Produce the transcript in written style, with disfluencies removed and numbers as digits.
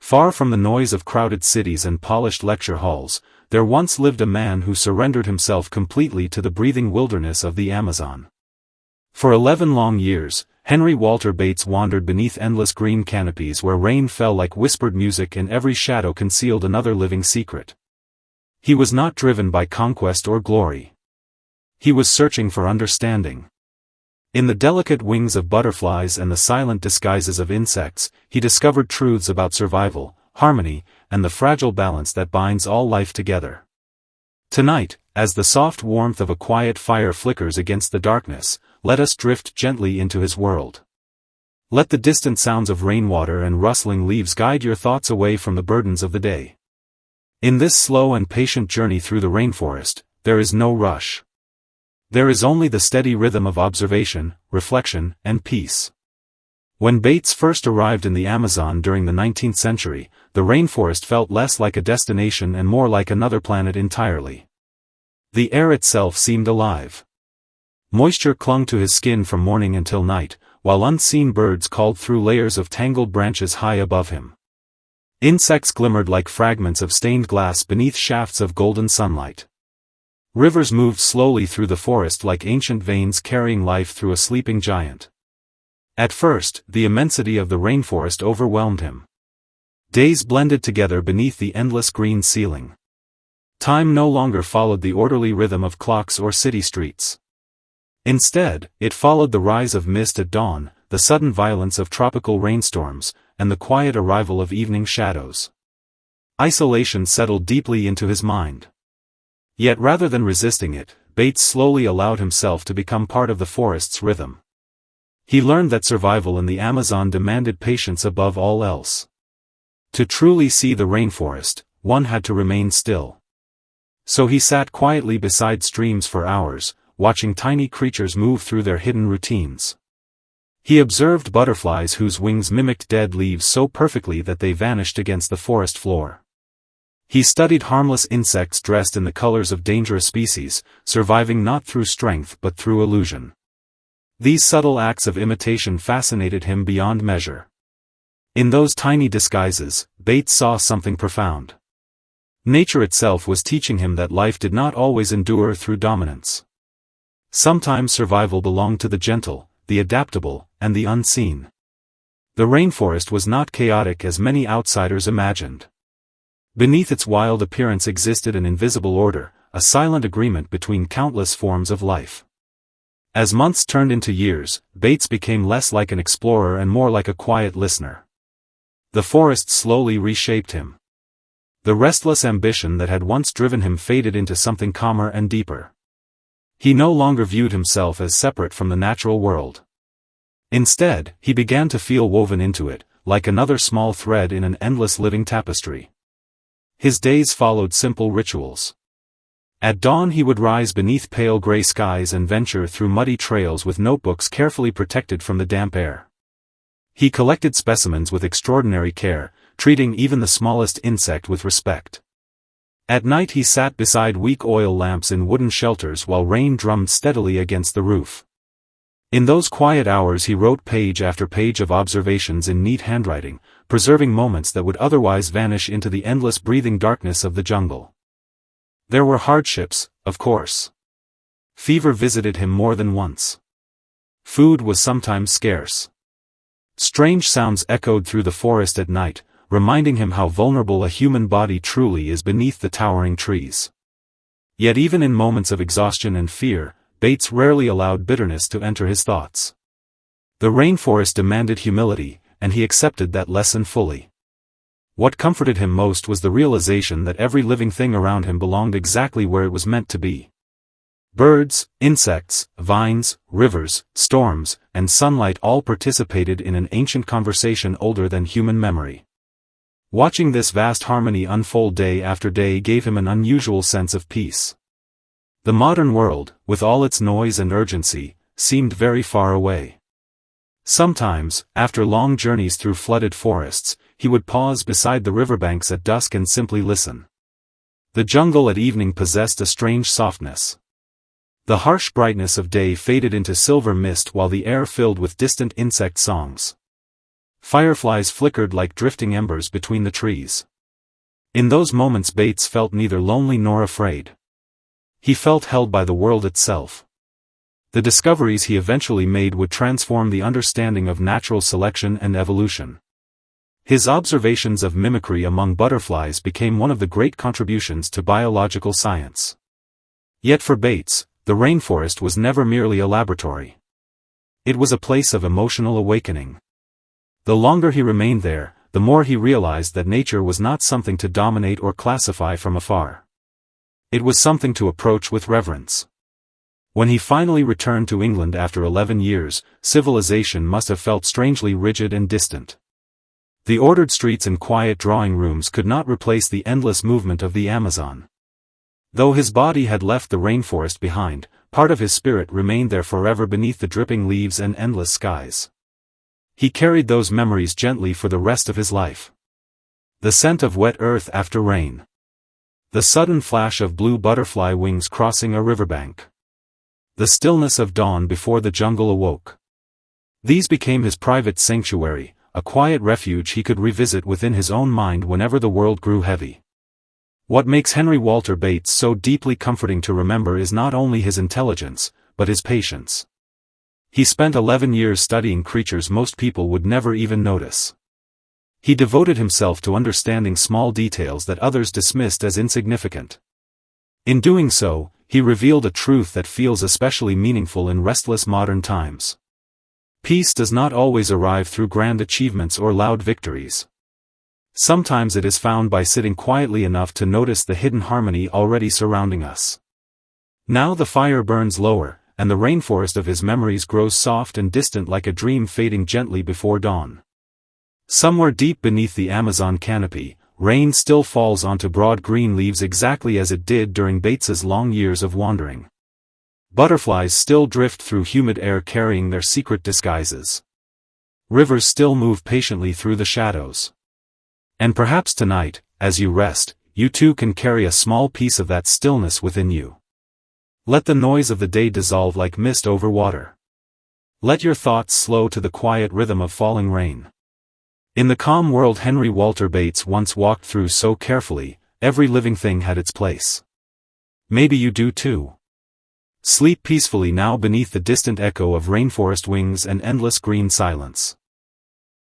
Far from the noise of crowded cities and polished lecture halls, there once lived a man who surrendered himself completely to the breathing wilderness of the Amazon. For 11 long years, Henry Walter Bates wandered beneath endless green canopies where rain fell like whispered music and every shadow concealed another living secret. He was not driven by conquest or glory. He was searching for understanding. In the delicate wings of butterflies and the silent disguises of insects, he discovered truths about survival, harmony, and the fragile balance that binds all life together. Tonight, as the soft warmth of a quiet fire flickers against the darkness, let us drift gently into his world. Let the distant sounds of rainwater and rustling leaves guide your thoughts away from the burdens of the day. In this slow and patient journey through the rainforest, there is no rush. There is only the steady rhythm of observation, reflection, and peace. When Bates first arrived in the Amazon during the 19th century, the rainforest felt less like a destination and more like another planet entirely. The air itself seemed alive. Moisture clung to his skin from morning until night, while unseen birds called through layers of tangled branches high above him. Insects glimmered like fragments of stained glass beneath shafts of golden sunlight. Rivers moved slowly through the forest like ancient veins carrying life through a sleeping giant. At first, the immensity of the rainforest overwhelmed him. Days blended together beneath the endless green ceiling. Time no longer followed the orderly rhythm of clocks or city streets. Instead, it followed the rise of mist at dawn, the sudden violence of tropical rainstorms, and the quiet arrival of evening shadows. Isolation settled deeply into his mind. Yet rather than resisting it, Bates slowly allowed himself to become part of the forest's rhythm. He learned that survival in the Amazon demanded patience above all else. To truly see the rainforest, one had to remain still. So he sat quietly beside streams for hours, watching tiny creatures move through their hidden routines. He observed butterflies whose wings mimicked dead leaves so perfectly that they vanished against the forest floor. He studied harmless insects dressed in the colors of dangerous species, surviving not through strength but through illusion. These subtle acts of imitation fascinated him beyond measure. In those tiny disguises, Bates saw something profound. Nature itself was teaching him that life did not always endure through dominance. Sometimes survival belonged to the gentle, the adaptable, and the unseen. The rainforest was not chaotic as many outsiders imagined. Beneath its wild appearance existed an invisible order, a silent agreement between countless forms of life. As months turned into years, Bates became less like an explorer and more like a quiet listener. The forest slowly reshaped him. The restless ambition that had once driven him faded into something calmer and deeper. He no longer viewed himself as separate from the natural world. Instead, he began to feel woven into it, like another small thread in an endless living tapestry. His days followed simple rituals. At dawn he would rise beneath pale gray skies and venture through muddy trails with notebooks carefully protected from the damp air. He collected specimens with extraordinary care, treating even the smallest insect with respect. At night he sat beside weak oil lamps in wooden shelters while rain drummed steadily against the roof. In those quiet hours he wrote page after page of observations in neat handwriting, preserving moments that would otherwise vanish into the endless breathing darkness of the jungle. There were hardships, of course. Fever visited him more than once. Food was sometimes scarce. Strange sounds echoed through the forest at night, reminding him how vulnerable a human body truly is beneath the towering trees. Yet even in moments of exhaustion and fear, Bates rarely allowed bitterness to enter his thoughts. The rainforest demanded humility, and he accepted that lesson fully. What comforted him most was the realization that every living thing around him belonged exactly where it was meant to be. Birds, insects, vines, rivers, storms, and sunlight all participated in an ancient conversation older than human memory. Watching this vast harmony unfold day after day gave him an unusual sense of peace. The modern world, with all its noise and urgency, seemed very far away. Sometimes, after long journeys through flooded forests, he would pause beside the riverbanks at dusk and simply listen. The jungle at evening possessed a strange softness. The harsh brightness of day faded into silver mist while the air filled with distant insect songs. Fireflies flickered like drifting embers between the trees. In those moments Bates felt neither lonely nor afraid. He felt held by the world itself. The discoveries he eventually made would transform the understanding of natural selection and evolution. His observations of mimicry among butterflies became one of the great contributions to biological science. Yet for Bates, the rainforest was never merely a laboratory. It was a place of emotional awakening. The longer he remained there, the more he realized that nature was not something to dominate or classify from afar. It was something to approach with reverence. When he finally returned to England after 11 years, civilization must have felt strangely rigid and distant. The ordered streets and quiet drawing rooms could not replace the endless movement of the Amazon. Though his body had left the rainforest behind, part of his spirit remained there forever beneath the dripping leaves and endless skies. He carried those memories gently for the rest of his life. The scent of wet earth after rain. The sudden flash of blue butterfly wings crossing a riverbank. The stillness of dawn before the jungle awoke. These became his private sanctuary, a quiet refuge he could revisit within his own mind whenever the world grew heavy. What makes Henry Walter Bates so deeply comforting to remember is not only his intelligence, but his patience. He spent 11 years studying creatures most people would never even notice. He devoted himself to understanding small details that others dismissed as insignificant. In doing so, he revealed a truth that feels especially meaningful in restless modern times. Peace does not always arrive through grand achievements or loud victories. Sometimes it is found by sitting quietly enough to notice the hidden harmony already surrounding us. Now the fire burns lower, and the rainforest of his memories grows soft and distant like a dream fading gently before dawn. Somewhere deep beneath the Amazon canopy, rain still falls onto broad green leaves exactly as it did during Bates's long years of wandering. Butterflies still drift through humid air carrying their secret disguises. Rivers still move patiently through the shadows. And perhaps tonight, as you rest, you too can carry a small piece of that stillness within you. Let the noise of the day dissolve like mist over water. Let your thoughts slow to the quiet rhythm of falling rain. In the calm world Henry Walter Bates once walked through so carefully, every living thing had its place. Maybe you do too. Sleep peacefully now beneath the distant echo of rainforest wings and endless green silence.